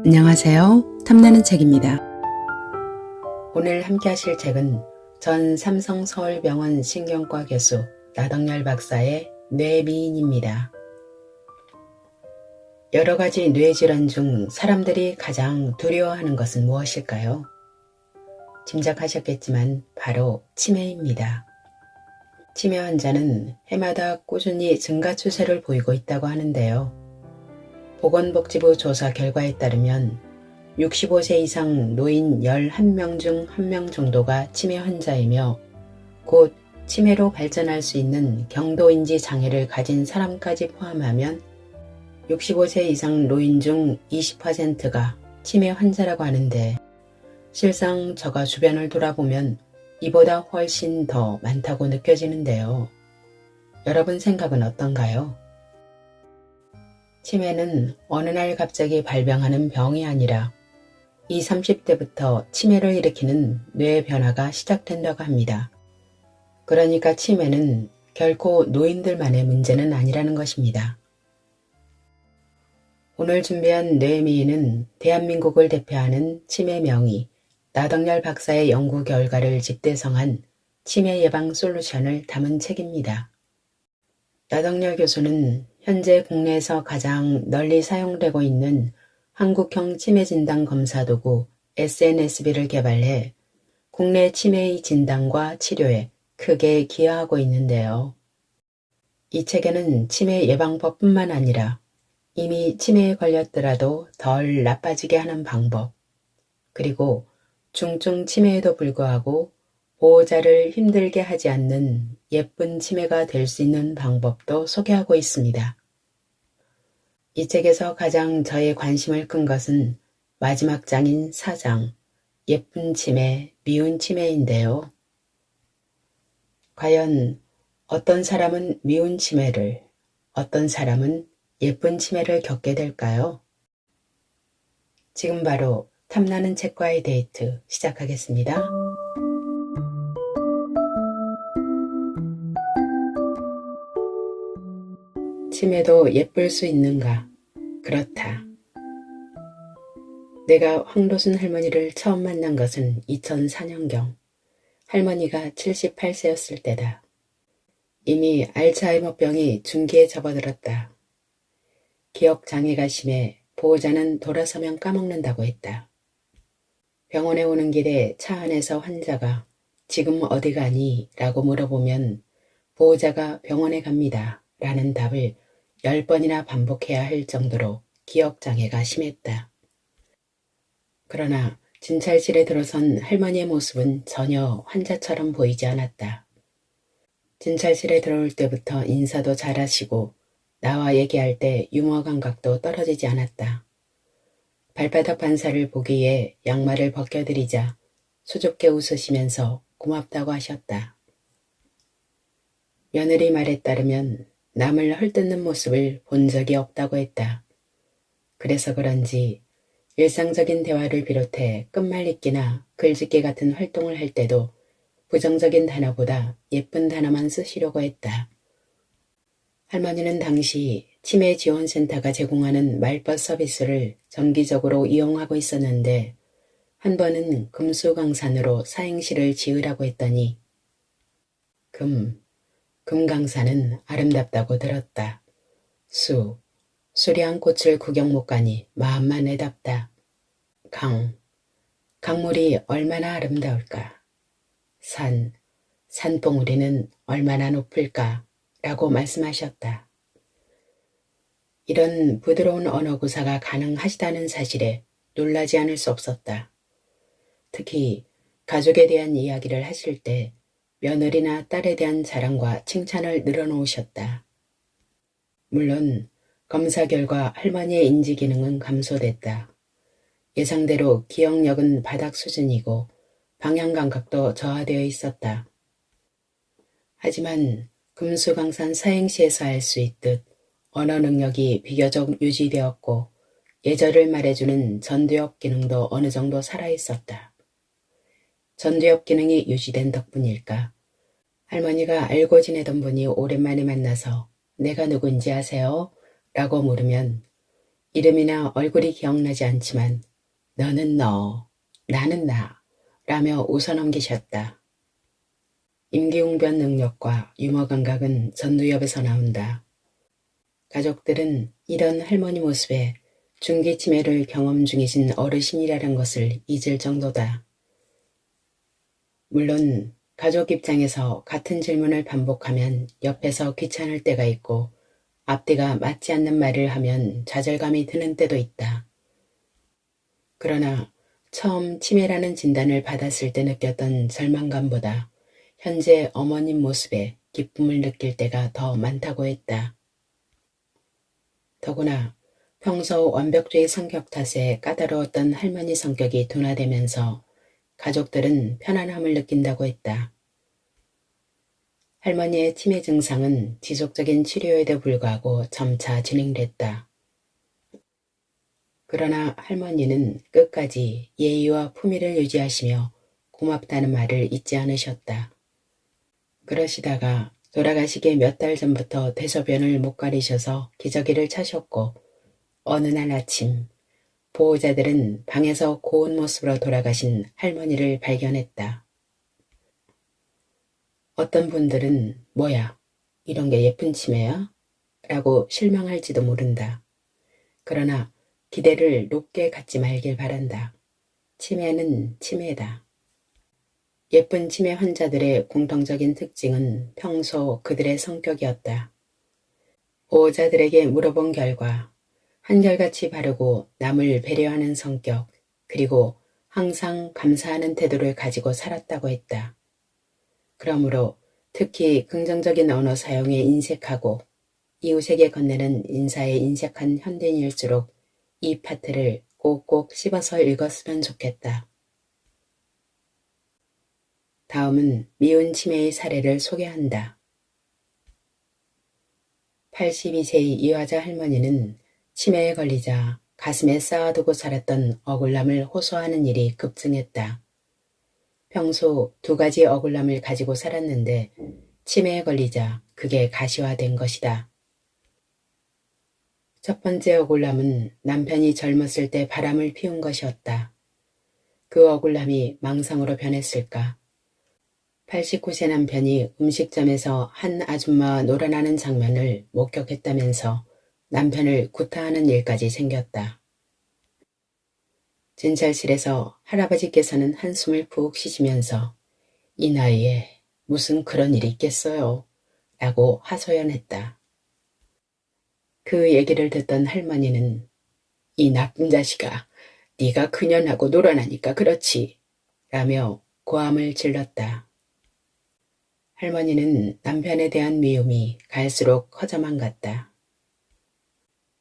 안녕하세요. 탐나는 책입니다. 오늘 함께 하실 책은 전 삼성서울병원 신경과 교수 나덕열 박사의 뇌미인입니다. 여러 가지 뇌질환 중 사람들이 가장 두려워하는 것은 무엇일까요? 짐작하셨겠지만 바로 치매입니다. 치매 환자는 해마다 꾸준히 증가 추세를 보이고 있다고 하는데요. 보건복지부 조사 결과에 따르면 65세 이상 노인 11명 중 1명 정도가 치매 환자이며 곧 치매로 발전할 수 있는 경도인지 장애를 가진 사람까지 포함하면 65세 이상 노인 중 20%가 치매 환자라고 하는데 실상 저가 주변을 돌아보면 이보다 훨씬 더 많다고 느껴지는데요. 여러분 생각은 어떤가요? 치매는 어느 날 갑자기 발병하는 병이 아니라 20, 30대부터 치매를 일으키는 뇌 변화가 시작된다고 합니다. 그러니까 치매는 결코 노인들만의 문제는 아니라는 것입니다. 오늘 준비한 뇌미인은 대한민국을 대표하는 치매 명의 나덕열 박사의 연구 결과를 집대성한 치매 예방 솔루션을 담은 책입니다. 나덕열 교수는 현재 국내에서 가장 널리 사용되고 있는 한국형 치매 진단 검사 도구 SNSB를 개발해 국내 치매의 진단과 치료에 크게 기여하고 있는데요. 이 책에는 치매 예방법뿐만 아니라 이미 치매에 걸렸더라도 덜 나빠지게 하는 방법, 그리고 중증 치매에도 불구하고 보호자를 힘들게 하지 않는 예쁜 치매가 될 수 있는 방법도 소개하고 있습니다. 이 책에서 가장 저의 관심을 끈 것은 마지막 장인 4장, 예쁜 치매, 미운 치매인데요. 과연 어떤 사람은 미운 치매를, 어떤 사람은 예쁜 치매를 겪게 될까요? 지금 바로 탐나는 책과의 데이트 시작하겠습니다. 치매도 예쁠 수 있는가? 그렇다. 내가 황도순 할머니를 처음 만난 것은 2004년경. 할머니가 78세였을 때다. 이미 알츠하이머병이 중기에 접어들었다. 기억장애가 심해 보호자는 돌아서면 까먹는다고 했다. 병원에 오는 길에 차 안에서 환자가 지금 어디 가니? 라고 물어보면 보호자가 병원에 갑니다. 라는 답을 10번이나 반복해야 할 정도로 기억장애가 심했다. 그러나 진찰실에 들어선 할머니의 모습은 전혀 환자처럼 보이지 않았다. 진찰실에 들어올 때부터 인사도 잘하시고 나와 얘기할 때 유머 감각도 떨어지지 않았다. 발바닥 반사를 보기에 양말을 벗겨드리자 수줍게 웃으시면서 고맙다고 하셨다. 며느리 말에 따르면 남을 헐뜯는 모습을 본 적이 없다고 했다. 그래서 그런지 일상적인 대화를 비롯해 끝말잇기나 글짓기 같은 활동을 할 때도 부정적인 단어보다 예쁜 단어만 쓰시려고 했다. 할머니는 당시 치매 지원센터가 제공하는 말벗 서비스를 정기적으로 이용하고 있었는데 한 번은 금수강산으로 사행시를 지으라고 했더니 금강산은 아름답다고 들었다. 수려한 꽃을 구경 못 가니 마음만 애답다. 강물이 얼마나 아름다울까. 산봉우리는 얼마나 높을까 라고 말씀하셨다. 이런 부드러운 언어 구사가 가능하시다는 사실에 놀라지 않을 수 없었다. 특히 가족에 대한 이야기를 하실 때 며느리나 딸에 대한 자랑과 칭찬을 늘어놓으셨다. 물론 검사 결과 할머니의 인지 기능은 감소됐다. 예상대로 기억력은 바닥 수준이고 방향 감각도 저하되어 있었다. 하지만 금수강산 사행시에서 알 수 있듯 언어 능력이 비교적 유지되었고 예절을 말해주는 전두엽 기능도 어느 정도 살아있었다. 전두엽 기능이 유지된 덕분일까? 할머니가 알고 지내던 분이 오랜만에 만나서 내가 누군지 아세요? 라고 물으면 이름이나 얼굴이 기억나지 않지만 너는 너, 나는 나 라며 웃어넘기셨다. 임기응변 능력과 유머 감각은 전두엽에서 나온다. 가족들은 이런 할머니 모습에 중기 치매를 경험 중이신 어르신이라는 것을 잊을 정도다. 물론 가족 입장에서 같은 질문을 반복하면 옆에서 귀찮을 때가 있고 앞뒤가 맞지 않는 말을 하면 좌절감이 드는 때도 있다. 그러나 처음 치매라는 진단을 받았을 때 느꼈던 절망감보다 현재 어머님 모습에 기쁨을 느낄 때가 더 많다고 했다. 더구나 평소 완벽주의 성격 탓에 까다로웠던 할머니 성격이 둔화되면서 가족들은 편안함을 느낀다고 했다. 할머니의 치매 증상은 지속적인 치료에도 불구하고 점차 진행됐다. 그러나 할머니는 끝까지 예의와 품위를 유지하시며 고맙다는 말을 잊지 않으셨다. 그러시다가 돌아가시기 몇 달 전부터 대소변을 못 가리셔서 기저귀를 차셨고 어느 날 아침 보호자들은 방에서 고운 모습으로 돌아가신 할머니를 발견했다. 어떤 분들은 뭐야, 이런 게 예쁜 치매야? 라고 실망할지도 모른다. 그러나 기대를 높게 갖지 말길 바란다. 치매는 치매다. 예쁜 치매 환자들의 공통적인 특징은 평소 그들의 성격이었다. 보호자들에게 물어본 결과 한결같이 바르고 남을 배려하는 성격, 그리고 항상 감사하는 태도를 가지고 살았다고 했다. 그러므로 특히 긍정적인 언어 사용에 인색하고 이웃에게 건네는 인사에 인색한 현대인일수록 이 파트를 꼭꼭 씹어서 읽었으면 좋겠다. 다음은 미운 치매의 사례를 소개한다. 82세의 이화자 할머니는 치매에 걸리자 가슴에 쌓아두고 살았던 억울함을 호소하는 일이 급증했다. 평소 2가지 억울함을 가지고 살았는데 치매에 걸리자 그게 가시화된 것이다. 첫 번째 억울함은 남편이 젊었을 때 바람을 피운 것이었다. 그 억울함이 망상으로 변했을까? 89세 남편이 음식점에서 한 아줌마와 놀아나는 장면을 목격했다면서 남편을 구타하는 일까지 생겼다. 진찰실에서 할아버지께서는 한숨을 푹 쉬시면서 이 나이에 무슨 그런 일이 있겠어요? 라고 하소연했다. 그 얘기를 듣던 할머니는 이 나쁜 자식아, 네가 그년하고 놀아나니까 그렇지 라며 고함을 질렀다. 할머니는 남편에 대한 미움이 갈수록 커져만 갔다.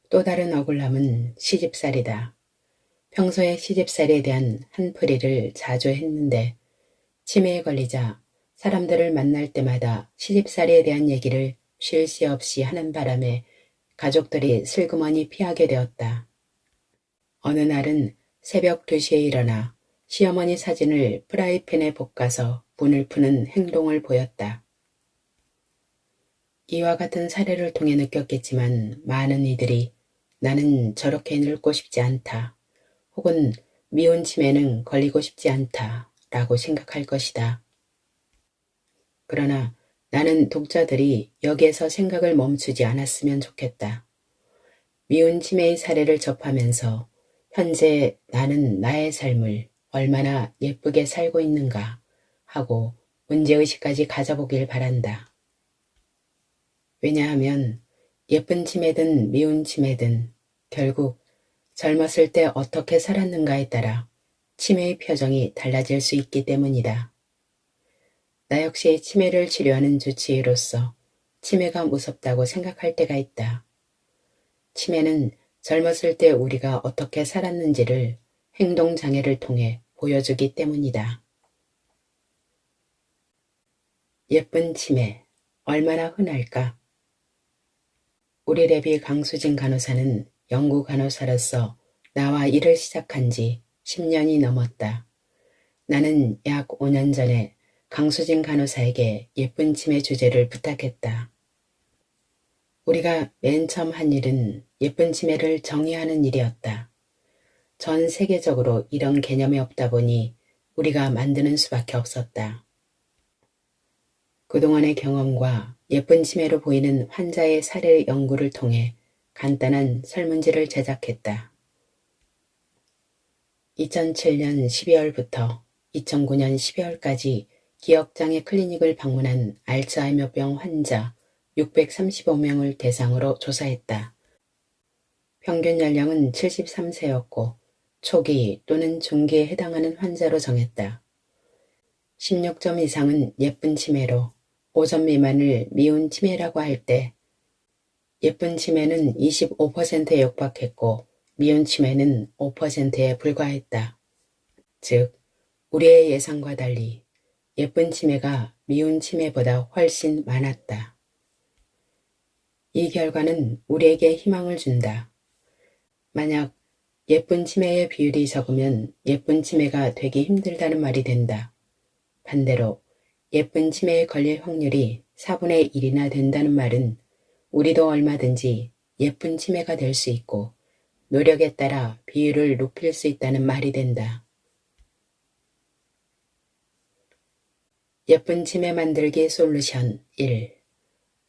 또 다른 억울함은 시집살이다. 평소에 시집살이에 대한 한풀이를 자주 했는데 치매에 걸리자 사람들을 만날 때마다 시집살이에 대한 얘기를 쉴 새 없이 하는 바람에 가족들이 슬그머니 피하게 되었다. 어느 날은 새벽 2시에 일어나 시어머니 사진을 프라이팬에 볶아서 분을 푸는 행동을 보였다. 이와 같은 사례를 통해 느꼈겠지만 많은 이들이 나는 저렇게 늙고 싶지 않다. 혹은 미운 치매는 걸리고 싶지 않다. 라고 생각할 것이다. 그러나 나는 독자들이 여기에서 생각을 멈추지 않았으면 좋겠다. 미운 치매의 사례를 접하면서 현재 나는 나의 삶을 얼마나 예쁘게 살고 있는가 하고 문제의식까지 가져보길 바란다. 왜냐하면 예쁜 치매든 미운 치매든 결국 젊었을 때 어떻게 살았는가에 따라 치매의 표정이 달라질 수 있기 때문이다. 나 역시 치매를 치료하는 주치의로서 치매가 무섭다고 생각할 때가 있다. 치매는 젊었을 때 우리가 어떻게 살았는지를 행동장애를 통해 보여주기 때문이다. 예쁜 치매, 얼마나 흔할까? 우리 래비 강수진 간호사는 연구 간호사로서 나와 일을 시작한 지 10년이 넘었다. 나는 약 5년 전에 강수진 간호사에게 예쁜 치매 주제를 부탁했다. 우리가 맨 처음 한 일은 예쁜 치매를 정의하는 일이었다. 전 세계적으로 이런 개념이 없다 보니 우리가 만드는 수밖에 없었다. 그동안의 경험과 예쁜 치매로 보이는 환자의 사례 연구를 통해 간단한 설문지를 제작했다. 2007년 12월부터 2009년 12월까지 기억장애 클리닉을 방문한 알츠하이머병 환자 635명을 대상으로 조사했다. 평균 연령은 73세였고 초기 또는 중기에 해당하는 환자로 정했다. 16점 이상은 예쁜 치매로 5점 미만을 미운 치매라고 할 때 예쁜 치매는 25%에 육박했고 미운 치매는 5%에 불과했다. 즉, 우리의 예상과 달리 예쁜 치매가 미운 치매보다 훨씬 많았다. 이 결과는 우리에게 희망을 준다. 만약 예쁜 치매의 비율이 적으면 예쁜 치매가 되기 힘들다는 말이 된다. 반대로 예쁜 치매에 걸릴 확률이 4분의 1이나 된다는 말은 우리도 얼마든지 예쁜 치매가 될 수 있고 노력에 따라 비율을 높일 수 있다는 말이 된다. 예쁜 치매 만들기 솔루션 1.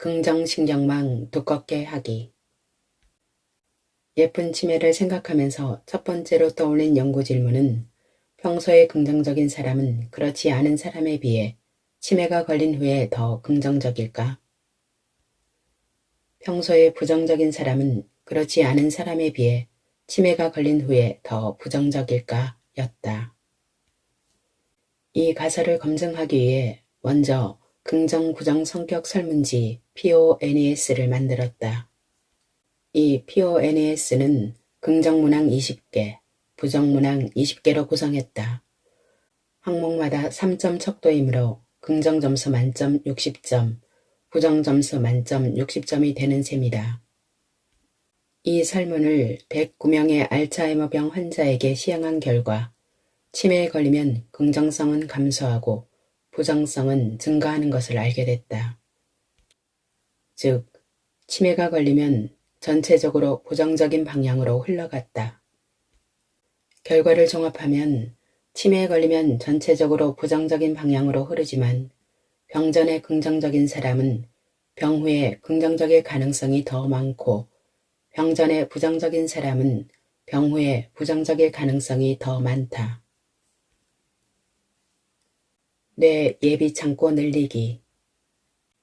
긍정신경망 두껍게 하기. 예쁜 치매를 생각하면서 첫 번째로 떠올린 연구 질문은 평소에 긍정적인 사람은 그렇지 않은 사람에 비해 치매가 걸린 후에 더 긍정적일까? 평소에 부정적인 사람은 그렇지 않은 사람에 비해 치매가 걸린 후에 더 부정적일까? 였다. 이 가설을 검증하기 위해 먼저 긍정 부정 성격 설문지 PONES를 만들었다. 이 PONES는 긍정문항 20개, 부정문항 20개로 구성했다. 항목마다 3점 척도이므로 긍정점수 만점 60점, 부정점수 만점 60점이 되는 셈이다. 이 설문을 109명의 알츠하이머병 환자에게 시행한 결과 치매에 걸리면 긍정성은 감소하고 부정성은 증가하는 것을 알게 됐다. 즉, 치매가 걸리면 전체적으로 부정적인 방향으로 흘러갔다. 결과를 종합하면 치매에 걸리면 전체적으로 부정적인 방향으로 흐르지만 병 전에 긍정적인 사람은 병 후에 긍정적일 가능성이 더 많고 병 전에 부정적인 사람은 병 후에 부정적일 가능성이 더 많다. 뇌 예비 창고 늘리기.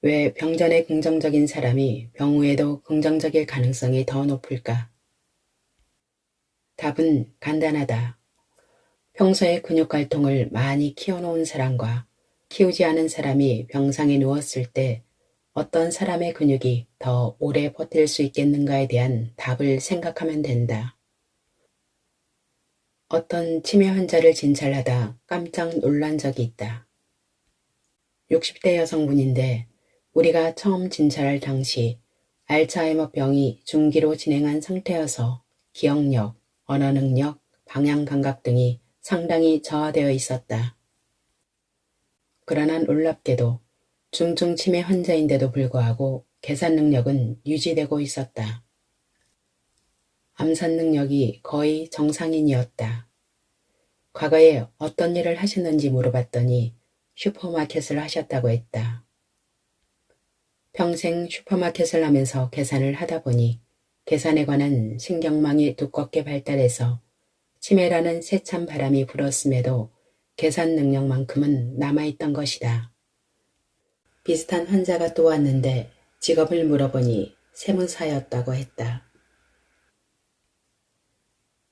왜 병 전에 긍정적인 사람이 병 후에도 긍정적일 가능성이 더 높을까? 답은 간단하다. 평소에 근육활동을 많이 키워놓은 사람과 키우지 않은 사람이 병상에 누웠을 때 어떤 사람의 근육이 더 오래 버틸 수 있겠는가에 대한 답을 생각하면 된다. 어떤 치매 환자를 진찰하다 깜짝 놀란 적이 있다. 60대 여성분인데 우리가 처음 진찰할 당시 알츠하이머 병이 중기로 진행한 상태여서 기억력, 언어 능력, 방향 감각 등이 상당히 저하되어 있었다. 그러나 놀랍게도 중증 치매 환자인데도 불구하고 계산 능력은 유지되고 있었다. 암산 능력이 거의 정상인이었다. 과거에 어떤 일을 하셨는지 물어봤더니 슈퍼마켓을 하셨다고 했다. 평생 슈퍼마켓을 하면서 계산을 하다 보니 계산에 관한 신경망이 두껍게 발달해서 치매라는 세찬 바람이 불었음에도 계산 능력만큼은 남아있던 것이다. 비슷한 환자가 또 왔는데 직업을 물어보니 세무사였다고 했다.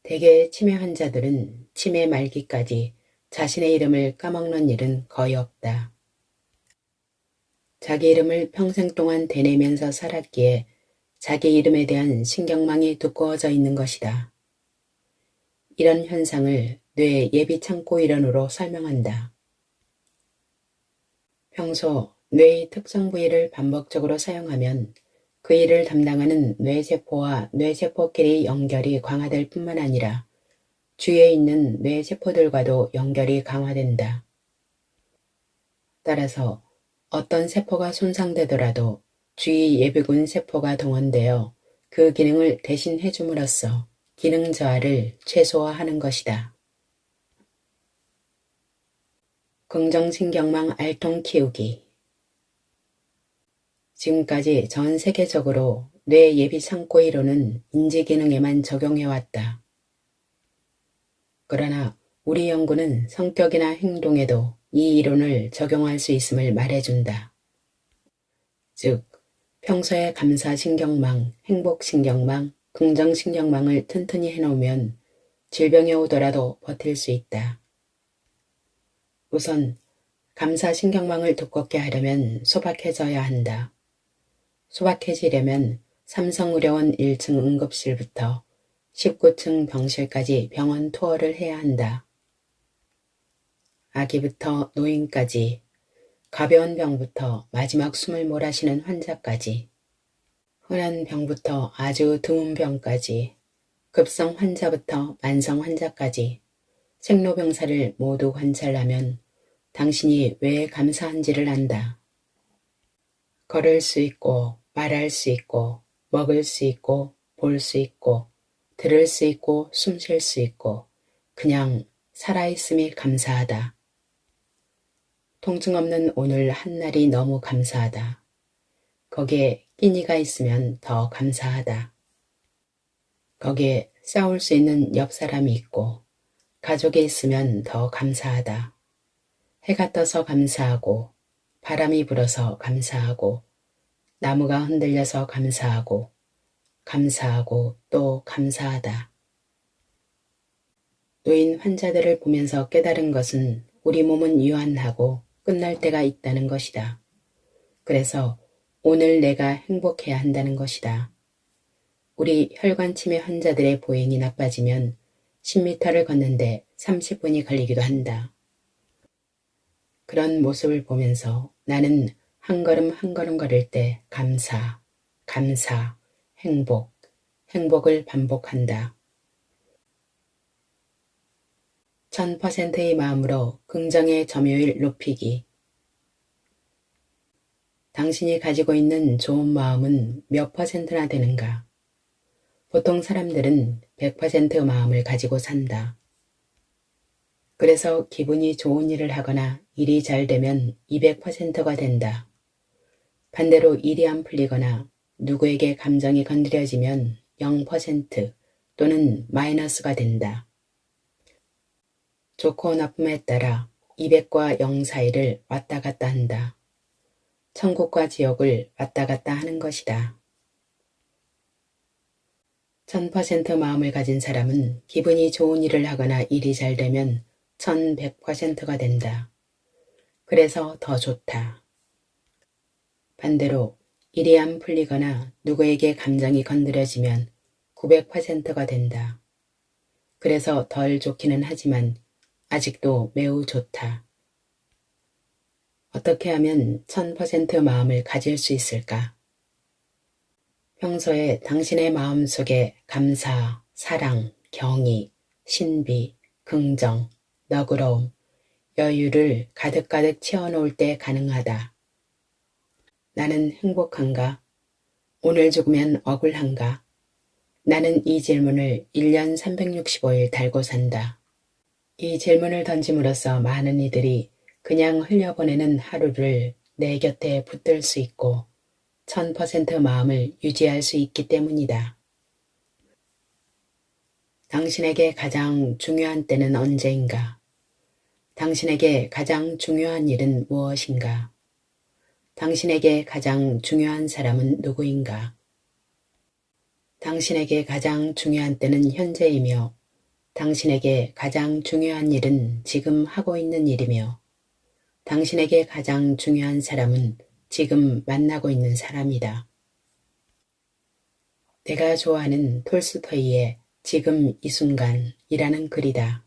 대개의 치매 환자들은 치매 말기까지 자신의 이름을 까먹는 일은 거의 없다. 자기 이름을 평생 동안 되뇌면서 살았기에 자기 이름에 대한 신경망이 두꺼워져 있는 것이다. 이런 현상을 뇌 예비 창고 이론으로 설명한다. 평소 뇌의 특정 부위를 반복적으로 사용하면 그 일을 담당하는 뇌세포와 뇌세포끼리 연결이 강화될 뿐만 아니라 주위에 있는 뇌세포들과도 연결이 강화된다. 따라서 어떤 세포가 손상되더라도 주위 예비군 세포가 동원되어 그 기능을 대신 해줌으로써 기능 저하를 최소화하는 것이다. 긍정신경망 알통 키우기. 지금까지 전 세계적으로 뇌 예비 창고 이론은 인지 기능에만 적용해왔다. 그러나 우리 연구는 성격이나 행동에도 이 이론을 적용할 수 있음을 말해준다. 즉, 평소에 감사신경망, 행복신경망, 긍정신경망을 튼튼히 해놓으면 질병이 오더라도 버틸 수 있다. 우선 감사신경망을 두껍게 하려면 소박해져야 한다. 소박해지려면 삼성의료원 1층 응급실부터 19층 병실까지 병원 투어를 해야 한다. 아기부터 노인까지, 가벼운 병부터 마지막 숨을 몰아쉬는 환자까지, 흔한 병부터 아주 드문 병까지, 급성 환자부터 만성 환자까지 생로병사를 모두 관찰하면 당신이 왜 감사한지를 안다. 걸을 수 있고, 말할 수 있고, 먹을 수 있고, 볼 수 있고, 들을 수 있고, 숨 쉴 수 있고, 그냥 살아있음이 감사하다. 통증 없는 오늘 한날이 너무 감사하다. 거기에 끼니가 있으면 더 감사하다. 거기에 싸울 수 있는 옆 사람이 있고, 가족이 있으면 더 감사하다. 해가 떠서 감사하고, 바람이 불어서 감사하고, 나무가 흔들려서 감사하고, 감사하고 또 감사하다. 노인 환자들을 보면서 깨달은 것은 우리 몸은 유한하고 끝날 때가 있다는 것이다. 그래서 오늘 내가 행복해야 한다는 것이다. 우리 혈관치매 환자들의 보행이 나빠지면 10m를 걷는데 30분이 걸리기도 한다. 그런 모습을 보면서 나는 한 걸음 한 걸음 걸을 때 감사, 감사, 행복, 행복을 반복한다. 1000%의 마음으로 긍정의 점유율 높이기. 당신이 가지고 있는 좋은 마음은 몇 퍼센트나 되는가? 보통 사람들은 100% 마음을 가지고 산다. 그래서 기분이 좋은 일을 하거나 일이 잘 되면 200%가 된다. 반대로 일이 안 풀리거나 누구에게 감정이 건드려지면 0% 또는 마이너스가 된다. 좋고 나쁨에 따라 200과 0 사이를 왔다 갔다 한다. 천국과 지옥을 왔다 갔다 하는 것이다. 1000% 마음을 가진 사람은 기분이 좋은 일을 하거나 일이 잘 되면 1100%가 된다. 그래서 더 좋다. 반대로 일이 안 풀리거나 누구에게 감정이 건드려지면 900%가 된다. 그래서 덜 좋기는 하지만 아직도 매우 좋다. 어떻게 하면 1000% 마음을 가질 수 있을까? 평소에 당신의 마음속에 감사, 사랑, 경의, 신비, 긍정, 너그러움, 여유를 가득가득 채워놓을 때 가능하다. 나는 행복한가? 오늘 죽으면 억울한가? 나는 이 질문을 1년 365일 달고 산다. 이 질문을 던짐으로써 많은 이들이 그냥 흘려보내는 하루를 내 곁에 붙들 수 있고 1000% 마음을 유지할 수 있기 때문이다. 당신에게 가장 중요한 때는 언제인가? 당신에게 가장 중요한 일은 무엇인가? 당신에게 가장 중요한 사람은 누구인가? 당신에게 가장 중요한 때는 현재이며 당신에게 가장 중요한 일은 지금 하고 있는 일이며 당신에게 가장 중요한 사람은 지금 만나고 있는 사람이다. 내가 좋아하는 톨스토이의 지금 이 순간이라는 글이다.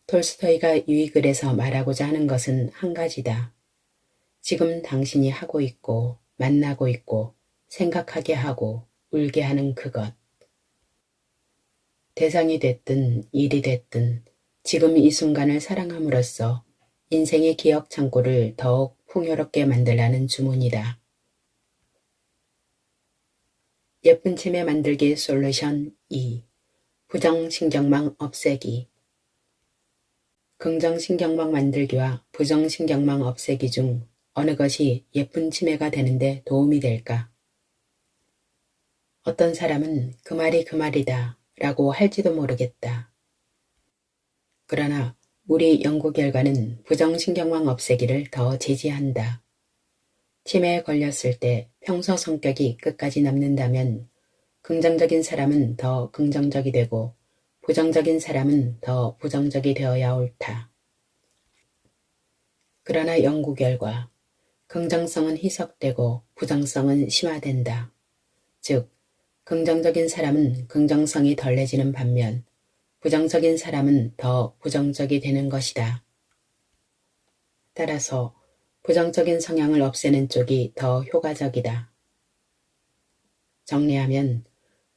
톨스토이가 이 글에서 말하고자 하는 것은 한 가지다. 지금 당신이 하고 있고 만나고 있고 생각하게 하고 울게 하는 그것. 대상이 됐든 일이 됐든 지금 이 순간을 사랑함으로써 인생의 기억 창고를 더욱 풍요롭게 만들라는 주문이다. 예쁜 치매 만들기 솔루션 2. 부정신경망 없애기. 긍정신경망 만들기와 부정신경망 없애기 중 어느 것이 예쁜 치매가 되는데 도움이 될까? 어떤 사람은 그 말이 그 말이다 라고 할지도 모르겠다. 그러나 우리 연구 결과는 부정신경망 없애기를 더 지지한다. 치매에 걸렸을 때 평소 성격이 끝까지 남는다면 긍정적인 사람은 더 긍정적이 되고 부정적인 사람은 더 부정적이 되어야 옳다. 그러나 연구 결과 긍정성은 희석되고 부정성은 심화된다. 즉, 긍정적인 사람은 긍정성이 덜해지는 반면 부정적인 사람은 더 부정적이 되는 것이다. 따라서 부정적인 성향을 없애는 쪽이 더 효과적이다. 정리하면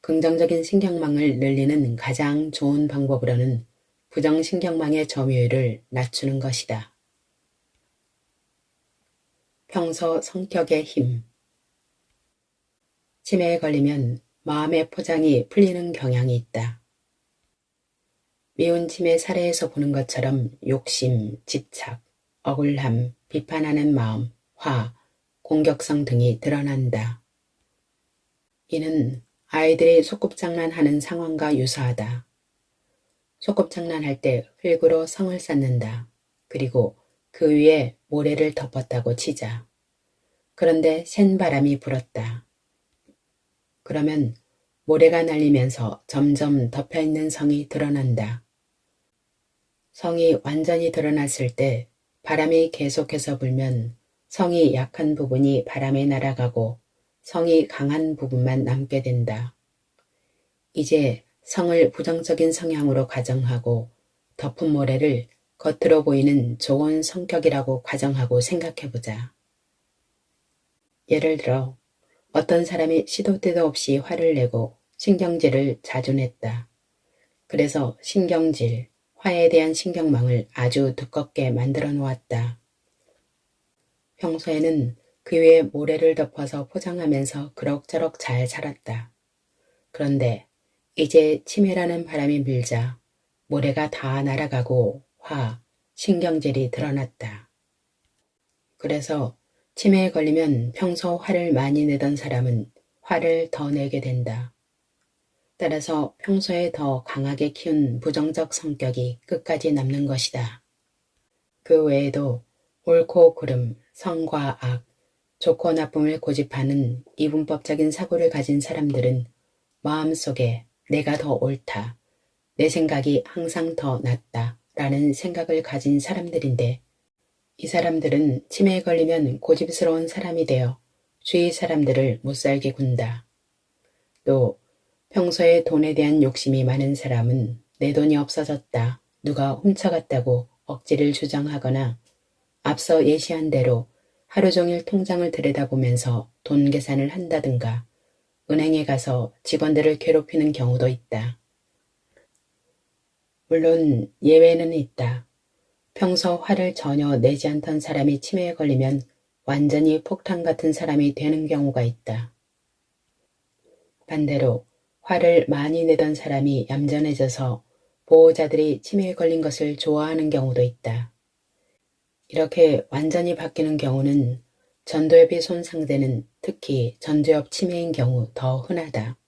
긍정적인 신경망을 늘리는 가장 좋은 방법으로는 부정신경망의 점유율을 낮추는 것이다. 평소 성격의 힘. 치매에 걸리면 마음의 포장이 풀리는 경향이 있다. 미운 치매 사례에서 보는 것처럼 욕심, 집착, 억울함, 비판하는 마음, 화, 공격성 등이 드러난다. 이는 아이들이 소꿉장난하는 상황과 유사하다. 소꿉장난할 때 흙으로 성을 쌓는다. 그리고 그 위에 모래를 덮었다고 치자. 그런데 센 바람이 불었다. 그러면 모래가 날리면서 점점 덮여있는 성이 드러난다. 성이 완전히 드러났을 때 바람이 계속해서 불면 성이 약한 부분이 바람에 날아가고 성이 강한 부분만 남게 된다. 이제 성을 부정적인 성향으로 가정하고 덮은 모래를 겉으로 보이는 좋은 성격이라고 가정하고 생각해보자. 예를 들어 어떤 사람이 시도 때도 없이 화를 내고 신경질을 자주 냈다. 그래서 신경질, 화에 대한 신경망을 아주 두껍게 만들어 놓았다. 평소에는 그 위에 모래를 덮어서 포장하면서 그럭저럭 잘 살았다. 그런데 이제 치매라는 바람이 불자 모래가 다 날아가고 화, 신경질이 드러났다. 그래서 치매에 걸리면 평소 화를 많이 내던 사람은 화를 더 내게 된다. 따라서 평소에 더 강하게 키운 부정적 성격이 끝까지 남는 것이다. 그 외에도 옳고 그름, 성과 악, 좋고 나쁨을 고집하는 이분법적인 사고를 가진 사람들은 마음속에 내가 더 옳다, 내 생각이 항상 더 낫다 라는 생각을 가진 사람들인데 이 사람들은 치매에 걸리면 고집스러운 사람이 되어 주위 사람들을 못살게 군다. 또 평소에 돈에 대한 욕심이 많은 사람은 내 돈이 없어졌다, 누가 훔쳐갔다고 억지를 주장하거나 앞서 예시한 대로 하루 종일 통장을 들여다보면서 돈 계산을 한다든가 은행에 가서 직원들을 괴롭히는 경우도 있다. 물론 예외는 있다. 평소 화를 전혀 내지 않던 사람이 치매에 걸리면 완전히 폭탄 같은 사람이 되는 경우가 있다. 반대로 화를 많이 내던 사람이 얌전해져서 보호자들이 치매에 걸린 것을 좋아하는 경우도 있다. 이렇게 완전히 바뀌는 경우는 전두엽이 손상되는 특히 전두엽 치매인 경우 더 흔하다.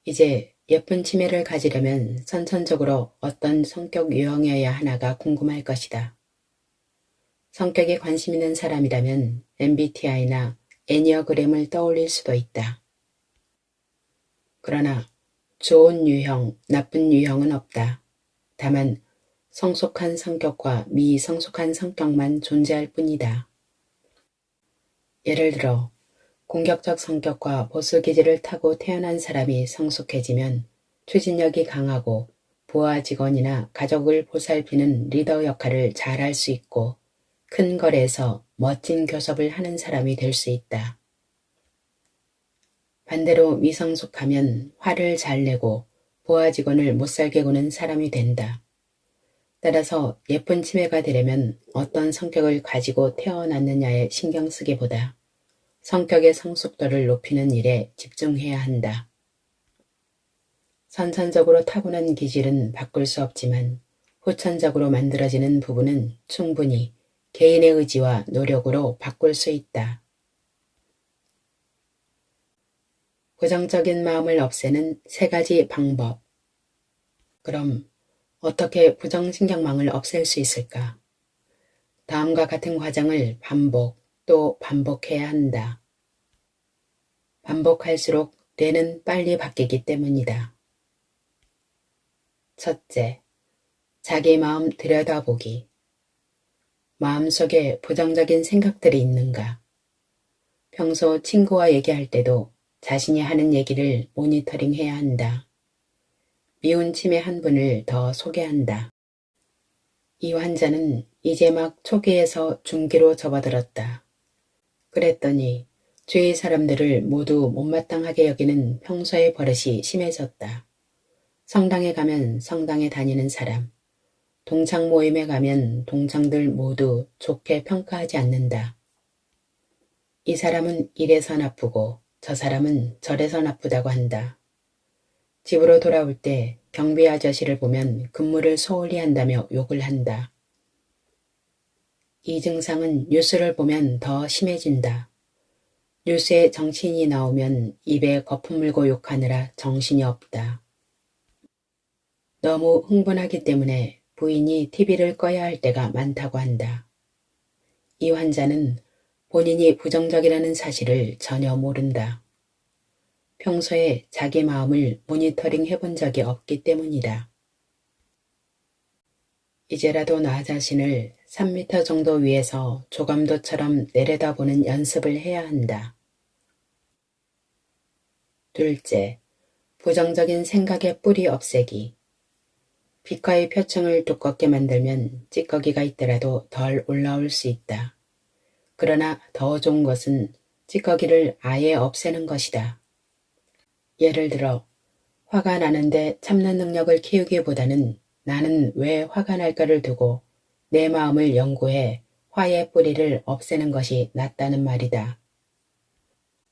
이제 예쁜 치매를 가지려면 선천적으로 어떤 성격 유형이어야 하나가 궁금할 것이다. 성격에 관심 있는 사람이라면 MBTI나 애니어그램을 떠올릴 수도 있다. 그러나 좋은 유형, 나쁜 유형은 없다. 다만 성숙한 성격과 미성숙한 성격만 존재할 뿐이다. 예를 들어 공격적 성격과 보수 기질을 타고 태어난 사람이 성숙해지면 추진력이 강하고 부하 직원이나 가족을 보살피는 리더 역할을 잘할 수 있고 큰 거래에서 멋진 교섭을 하는 사람이 될 수 있다. 반대로 미성숙하면 화를 잘 내고 부하 직원을 못살게 구는 사람이 된다. 따라서 예쁜 치매가 되려면 어떤 성격을 가지고 태어났느냐에 신경 쓰기보다 성격의 성숙도를 높이는 일에 집중해야 한다. 선천적으로 타고난 기질은 바꿀 수 없지만 후천적으로 만들어지는 부분은 충분히 개인의 의지와 노력으로 바꿀 수 있다. 부정적인 마음을 없애는 3가지 방법. 그럼 어떻게 부정신경망을 없앨 수 있을까? 다음과 같은 과정을 반복 또 반복해야 한다. 반복할수록 뇌는 빨리 바뀌기 때문이다. 첫째, 자기 마음 들여다보기. 마음속에 부정적인 생각들이 있는가? 평소 친구와 얘기할 때도 자신이 하는 얘기를 모니터링해야 한다. 미운 치매 한 분을 더 소개한다. 이 환자는 이제 막 초기에서 중기로 접어들었다. 그랬더니 주위 사람들을 모두 못마땅하게 여기는 평소의 버릇이 심해졌다. 성당에 가면 성당에 다니는 사람, 동창 모임에 가면 동창들 모두 좋게 평가하지 않는다. 이 사람은 이래서 나쁘고 저 사람은 저래서 나쁘다고 한다. 집으로 돌아올 때 경비 아저씨를 보면 근무를 소홀히 한다며 욕을 한다. 이 증상은 뉴스를 보면 더 심해진다. 뉴스에 정치인이 나오면 입에 거품 물고 욕하느라 정신이 없다. 너무 흥분하기 때문에 부인이 TV를 꺼야 할 때가 많다고 한다. 이 환자는 본인이 부정적이라는 사실을 전혀 모른다. 평소에 자기 마음을 모니터링 해본 적이 없기 때문이다. 이제라도 나 자신을 3m 정도 위에서 조감도처럼 내려다보는 연습을 해야 한다. 둘째, 부정적인 생각의 뿌리 없애기. 빛과의 표층을 두껍게 만들면 찌꺼기가 있더라도 덜 올라올 수 있다. 그러나 더 좋은 것은 찌꺼기를 아예 없애는 것이다. 예를 들어 화가 나는데 참는 능력을 키우기보다는 나는 왜 화가 날까를 두고 내 마음을 연구해 화의 뿌리를 없애는 것이 낫다는 말이다.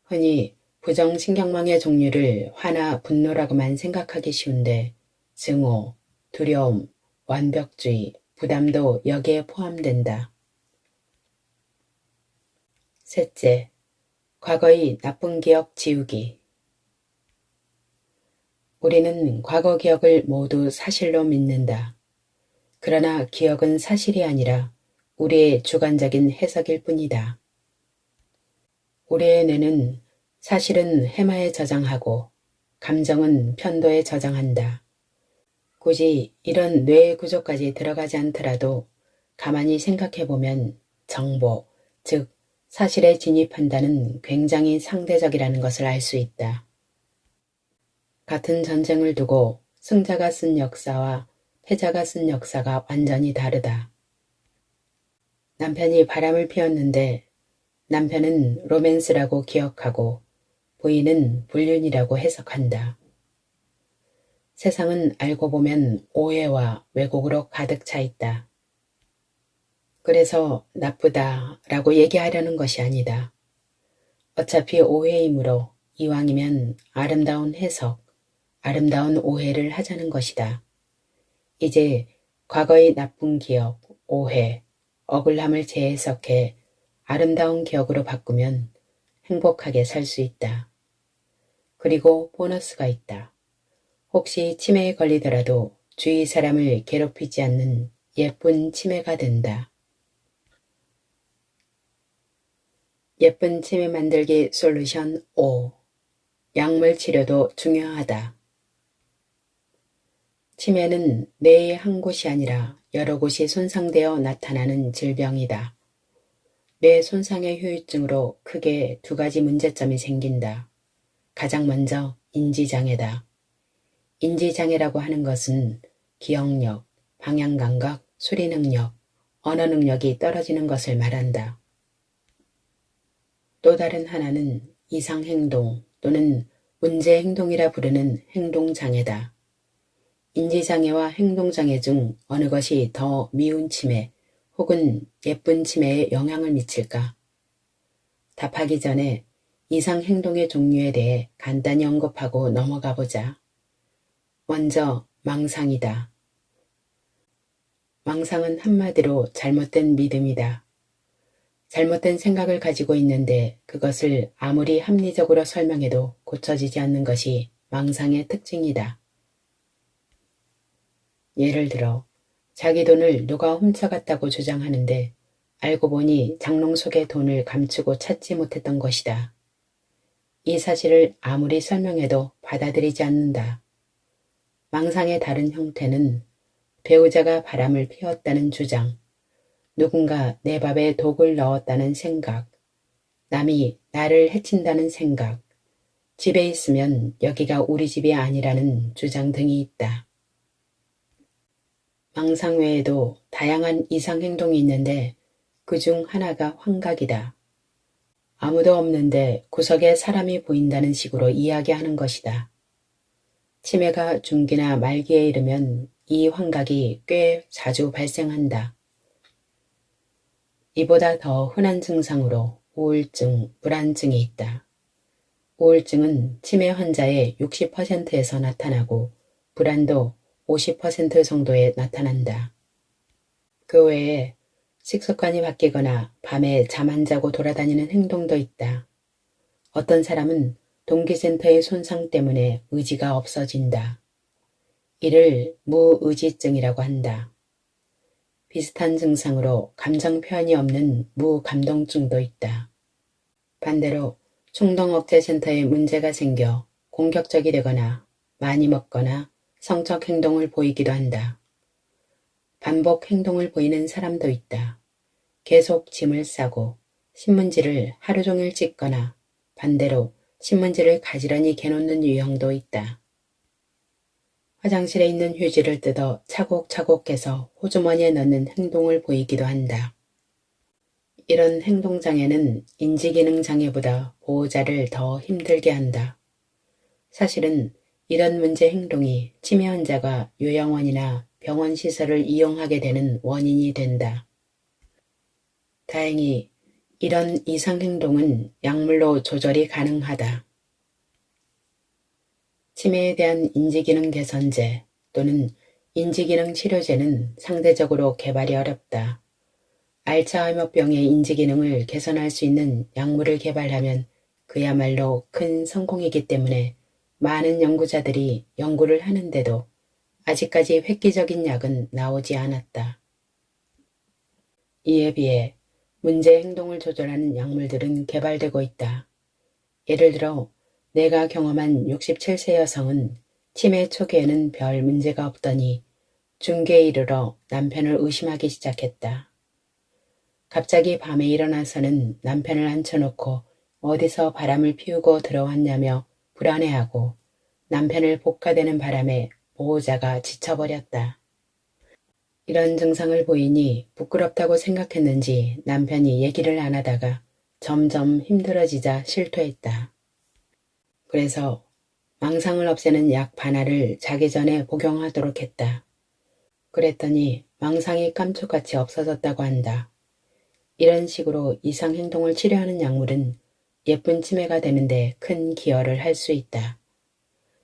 흔히 부정신경망의 종류를 화나 분노라고만 생각하기 쉬운데 증오, 두려움, 완벽주의, 부담도 여기에 포함된다. 셋째, 과거의 나쁜 기억 지우기. 우리는 과거 기억을 모두 사실로 믿는다. 그러나 기억은 사실이 아니라 우리의 주관적인 해석일 뿐이다. 우리의 뇌는 사실은 해마에 저장하고 감정은 편도에 저장한다. 굳이 이런 뇌의 구조까지 들어가지 않더라도 가만히 생각해보면 정보, 즉 사실에 진입한다는 굉장히 상대적이라는 것을 알 수 있다. 같은 전쟁을 두고 승자가 쓴 역사와 패자가 쓴 역사가 완전히 다르다. 남편이 바람을 피웠는데 남편은 로맨스라고 기억하고 부인은 불륜이라고 해석한다. 세상은 알고 보면 오해와 왜곡으로 가득 차 있다. 그래서 나쁘다라고 얘기하려는 것이 아니다. 어차피 오해이므로 이왕이면 아름다운 해석, 아름다운 오해를 하자는 것이다. 이제 과거의 나쁜 기억, 오해, 억울함을 재해석해 아름다운 기억으로 바꾸면 행복하게 살 수 있다. 그리고 보너스가 있다. 혹시 치매에 걸리더라도 주위 사람을 괴롭히지 않는 예쁜 치매가 된다. 예쁜 치매 만들기 솔루션 5. 약물 치료도 중요하다. 치매는 뇌의 한 곳이 아니라 여러 곳이 손상되어 나타나는 질병이다. 뇌 손상의 후유증으로 크게 2가지 문제점이 생긴다. 가장 먼저 인지장애다. 인지장애라고 하는 것은 기억력, 방향감각, 수리능력, 언어능력이 떨어지는 것을 말한다. 또 다른 하나는 이상행동 또는 문제행동이라 부르는 행동장애다. 인지장애와 행동장애 중 어느 것이 더 미운 치매 혹은 예쁜 치매에 영향을 미칠까? 답하기 전에 이상 행동의 종류에 대해 간단히 언급하고 넘어가 보자. 먼저 망상이다. 망상은 한마디로 잘못된 믿음이다. 잘못된 생각을 가지고 있는데 그것을 아무리 합리적으로 설명해도 고쳐지지 않는 것이 망상의 특징이다. 예를 들어 자기 돈을 누가 훔쳐갔다고 주장하는데 알고 보니 장롱 속에 돈을 감추고 찾지 못했던 것이다. 이 사실을 아무리 설명해도 받아들이지 않는다. 망상의 다른 형태는 배우자가 바람을 피웠다는 주장, 누군가 내 밥에 독을 넣었다는 생각, 남이 나를 해친다는 생각, 집에 있으면 여기가 우리 집이 아니라는 주장 등이 있다. 망상 외에도 다양한 이상행동이 있는데 그중 하나가 환각이다. 아무도 없는데 구석에 사람이 보인다는 식으로 이야기하는 것이다. 치매가 중기나 말기에 이르면 이 환각이 꽤 자주 발생한다. 이보다 더 흔한 증상으로 우울증, 불안증이 있다. 우울증은 치매 환자의 60%에서 나타나고 불안도 50% 정도에 나타난다. 그 외에 식습관이 바뀌거나 밤에 잠 안 자고 돌아다니는 행동도 있다. 어떤 사람은 동기센터의 손상 때문에 의지가 없어진다. 이를 무의지증이라고 한다. 비슷한 증상으로 감정 표현이 없는 무감동증도 있다. 반대로 충동억제센터에 문제가 생겨 공격적이 되거나 많이 먹거나 성적 행동을 보이기도 한다. 반복 행동을 보이는 사람도 있다. 계속 짐을 싸고 신문지를 하루 종일 찢거나 반대로 신문지를 가지런히 개놓는 유형도 있다. 화장실에 있는 휴지를 뜯어 차곡차곡 해서 호주머니에 넣는 행동을 보이기도 한다. 이런 행동장애는 인지기능장애보다 보호자를 더 힘들게 한다. 사실은 이런 문제 행동이 치매 환자가 요양원이나 병원 시설을 이용하게 되는 원인이 된다. 다행히 이런 이상행동은 약물로 조절이 가능하다. 치매에 대한 인지기능 개선제 또는 인지기능 치료제는 상대적으로 개발이 어렵다. 알츠하이머병의 인지기능을 개선할 수 있는 약물을 개발하면 그야말로 큰 성공이기 때문에 많은 연구자들이 연구를 하는데도 아직까지 획기적인 약은 나오지 않았다. 이에 비해 문제 행동을 조절하는 약물들은 개발되고 있다. 예를 들어 내가 경험한 67세 여성은 치매 초기에는 별 문제가 없더니 중기에 이르러 남편을 의심하기 시작했다. 갑자기 밤에 일어나서는 남편을 앉혀놓고 어디서 바람을 피우고 들어왔냐며 불안해하고 남편을 복가되는 바람에 보호자가 지쳐버렸다. 이런 증상을 보이니 부끄럽다고 생각했는지 남편이 얘기를 안 하다가 점점 힘들어지자 실토했다. 그래서 망상을 없애는 약 반알을 자기 전에 복용하도록 했다. 그랬더니 망상이 깜짝같이 없어졌다고 한다. 이런 식으로 이상행동을 치료하는 약물은 예쁜 치매가 되는데 큰 기여를 할 수 있다.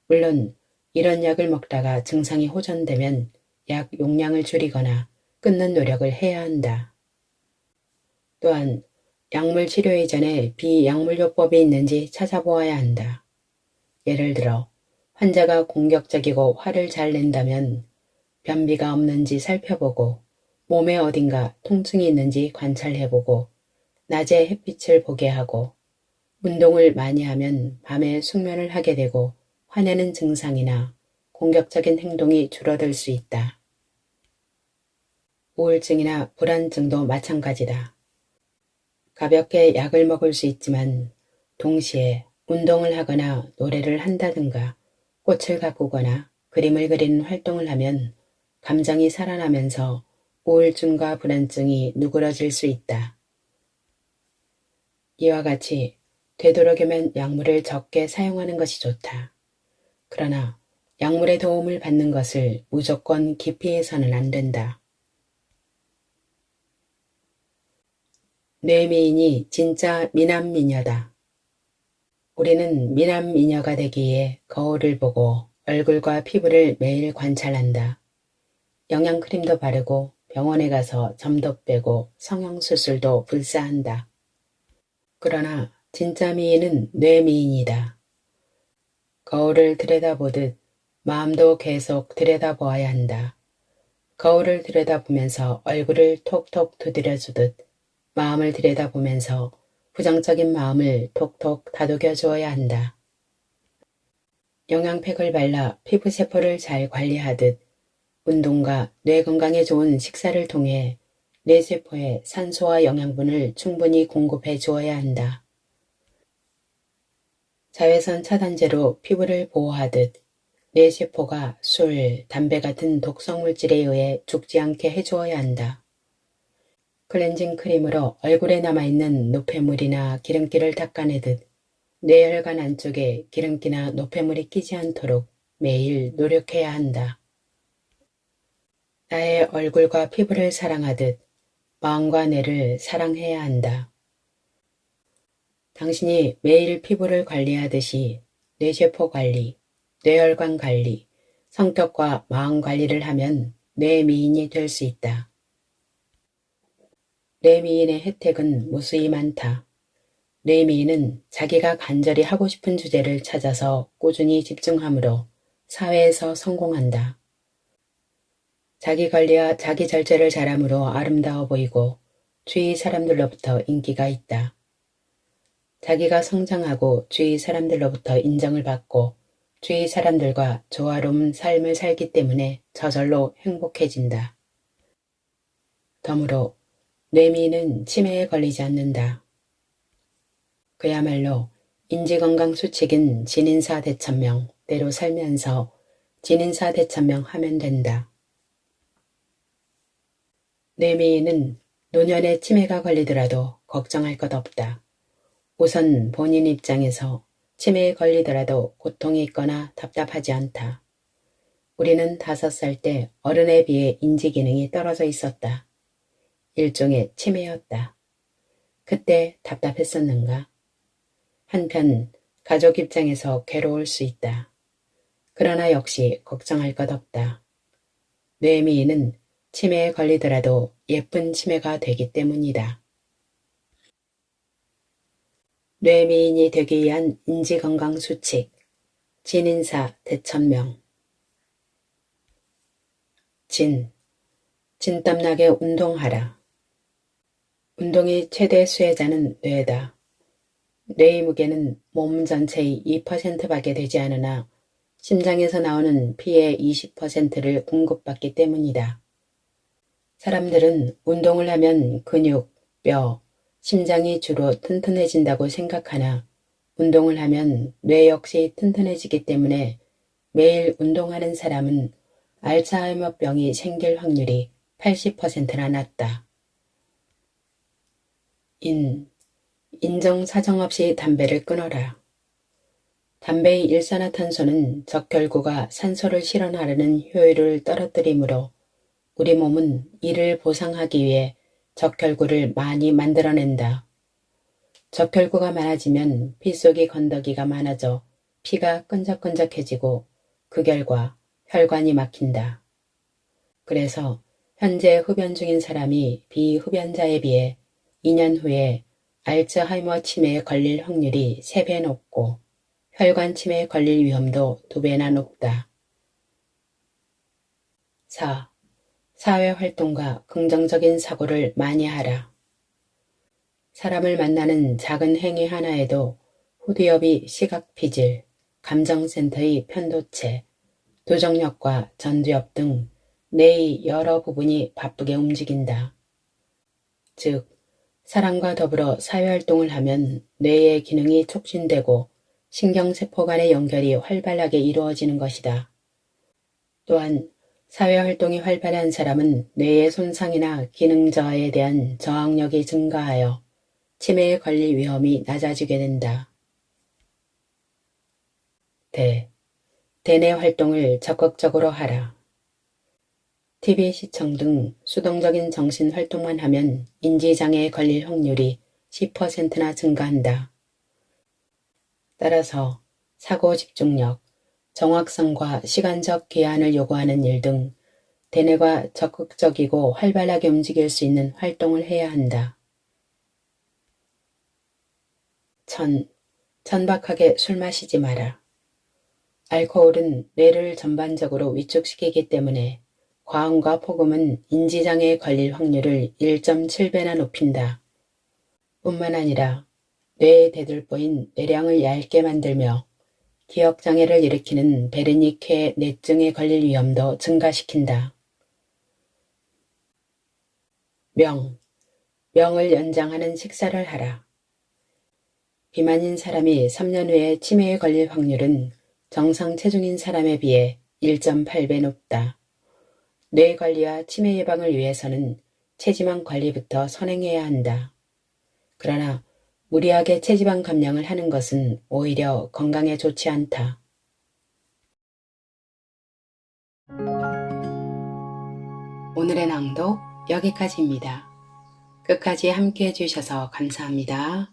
물론 이런 약을 먹다가 증상이 호전되면 약 용량을 줄이거나 끊는 노력을 해야 한다. 또한 약물 치료 이전에 비약물요법이 있는지 찾아보아야 한다. 예를 들어 환자가 공격적이고 화를 잘 낸다면 변비가 없는지 살펴보고 몸에 어딘가 통증이 있는지 관찰해보고 낮에 햇빛을 보게 하고 운동을 많이 하면 밤에 숙면을 하게 되고 화내는 증상이나 공격적인 행동이 줄어들 수 있다. 우울증이나 불안증도 마찬가지다. 가볍게 약을 먹을 수 있지만 동시에 운동을 하거나 노래를 한다든가 꽃을 가꾸거나 그림을 그리는 활동을 하면 감정이 살아나면서 우울증과 불안증이 누그러질 수 있다. 이와 같이 되도록이면 약물을 적게 사용하는 것이 좋다. 그러나 약물의 도움을 받는 것을 무조건 기피해서는 안 된다. 뇌미인이 진짜 미남미녀다. 우리는 미남미녀가 되기 위해 거울을 보고 얼굴과 피부를 매일 관찰한다. 영양크림도 바르고 병원에 가서 점도 빼고 성형수술도 불사한다. 그러나 진짜 미인은 뇌미인이다. 거울을 들여다보듯 마음도 계속 들여다보아야 한다. 거울을 들여다보면서 얼굴을 톡톡 두드려주듯 마음을 들여다보면서 부정적인 마음을 톡톡 다독여 주어야 한다. 영양팩을 발라 피부세포를 잘 관리하듯 운동과 뇌 건강에 좋은 식사를 통해 뇌세포에 산소와 영양분을 충분히 공급해 주어야 한다. 자외선 차단제로 피부를 보호하듯 뇌세포가 술, 담배 같은 독성물질에 의해 죽지 않게 해주어야 한다. 클렌징 크림으로 얼굴에 남아있는 노폐물이나 기름기를 닦아내듯 뇌혈관 안쪽에 기름기나 노폐물이 끼지 않도록 매일 노력해야 한다. 나의 얼굴과 피부를 사랑하듯 마음과 뇌를 사랑해야 한다. 당신이 매일 피부를 관리하듯이 뇌세포 관리, 뇌혈관 관리, 성격과 마음 관리를 하면 뇌미인이 될 수 있다. 뇌미인의 혜택은 무수히 많다. 뇌미인은 자기가 간절히 하고 싶은 주제를 찾아서 꾸준히 집중함으로 사회에서 성공한다. 자기 관리와 자기 절제를 잘함으로 아름다워 보이고 주위 사람들로부터 인기가 있다. 자기가 성장하고 주위 사람들로부터 인정을 받고 주위 사람들과 조화로운 삶을 살기 때문에 저절로 행복해진다. 덤으로 뇌미인은 치매에 걸리지 않는다. 그야말로 인지건강수칙인 진인사대천명 대로 살면서 진인사대천명 하면 된다. 뇌미인은 노년에 치매가 걸리더라도 걱정할 것 없다. 우선 본인 입장에서 치매에 걸리더라도 고통이 있거나 답답하지 않다. 우리는 5살 때 어른에 비해 인지기능이 떨어져 있었다. 일종의 치매였다. 그때 답답했었는가? 한편 가족 입장에서 괴로울 수 있다. 그러나 역시 걱정할 것 없다. 뇌미인은 치매에 걸리더라도 예쁜 치매가 되기 때문이다. 뇌미인이 되기 위한 인지건강수칙, 진인사 대천명. 진땀나게 운동하라. 운동이 최대 수혜자는 뇌다. 뇌의 무게는 몸 전체의 2%밖에 되지 않으나 심장에서 나오는 피의 20%를 공급받기 때문이다. 사람들은 운동을 하면 근육, 뼈, 심장이 주로 튼튼해진다고 생각하나 운동을 하면 뇌 역시 튼튼해지기 때문에 매일 운동하는 사람은 알츠하이머병이 생길 확률이 80%나 낮다. 인정 사정 없이 담배를 끊어라. 담배의 일산화탄소는 적혈구가 산소를 실현하려는 효율을 떨어뜨리므로 우리 몸은 이를 보상하기 위해 적혈구를 많이 만들어낸다. 적혈구가 많아지면 피 속의 건더기가 많아져 피가 끈적끈적해지고 그 결과 혈관이 막힌다. 그래서 현재 흡연 중인 사람이 비흡연자에 비해 2년 후에 알츠하이머 치매에 걸릴 확률이 3배 높고 혈관 치매에 걸릴 위험도 2배나 높다. 4. 사회활동과 긍정적인 사고를 많이 하라. 사람을 만나는 작은 행위 하나에도 후두엽이 시각피질, 감정센터의 편도체, 도정역과 전두엽 등 뇌의 여러 부분이 바쁘게 움직인다. 즉, 사람과 더불어 사회활동을 하면 뇌의 기능이 촉진되고 신경세포 간의 연결이 활발하게 이루어지는 것이다. 또한 사회활동이 활발한 사람은 뇌의 손상이나 기능 저하에 대한 저항력이 증가하여 치매에 걸릴 위험이 낮아지게 된다. 대뇌 활동을 적극적으로 하라. TV 시청 등 수동적인 정신 활동만 하면 인지장애에 걸릴 확률이 10%나 증가한다. 따라서 사고 집중력, 정확성과 시간적 계산을 요구하는 일 등 대뇌가 적극적이고 활발하게 움직일 수 있는 활동을 해야 한다. 천박하게 술 마시지 마라. 알코올은 뇌를 전반적으로 위축시키기 때문에 과음과 폭음은 인지장애에 걸릴 확률을 1.7배나 높인다. 뿐만 아니라 뇌의 대들보인 뇌량을 얇게 만들며 기억장애를 일으키는 베르니케 뇌증에 걸릴 위험도 증가시킨다. 명을 연장하는 식사를 하라. 비만인 사람이 3년 후에 치매에 걸릴 확률은 정상 체중인 사람에 비해 1.8배 높다. 뇌 관리와 치매 예방을 위해서는 체지방 관리부터 선행해야 한다. 그러나 무리하게 체지방 감량을 하는 것은 오히려 건강에 좋지 않다. 오늘의 낭독 여기까지입니다. 끝까지 함께 해주셔서 감사합니다.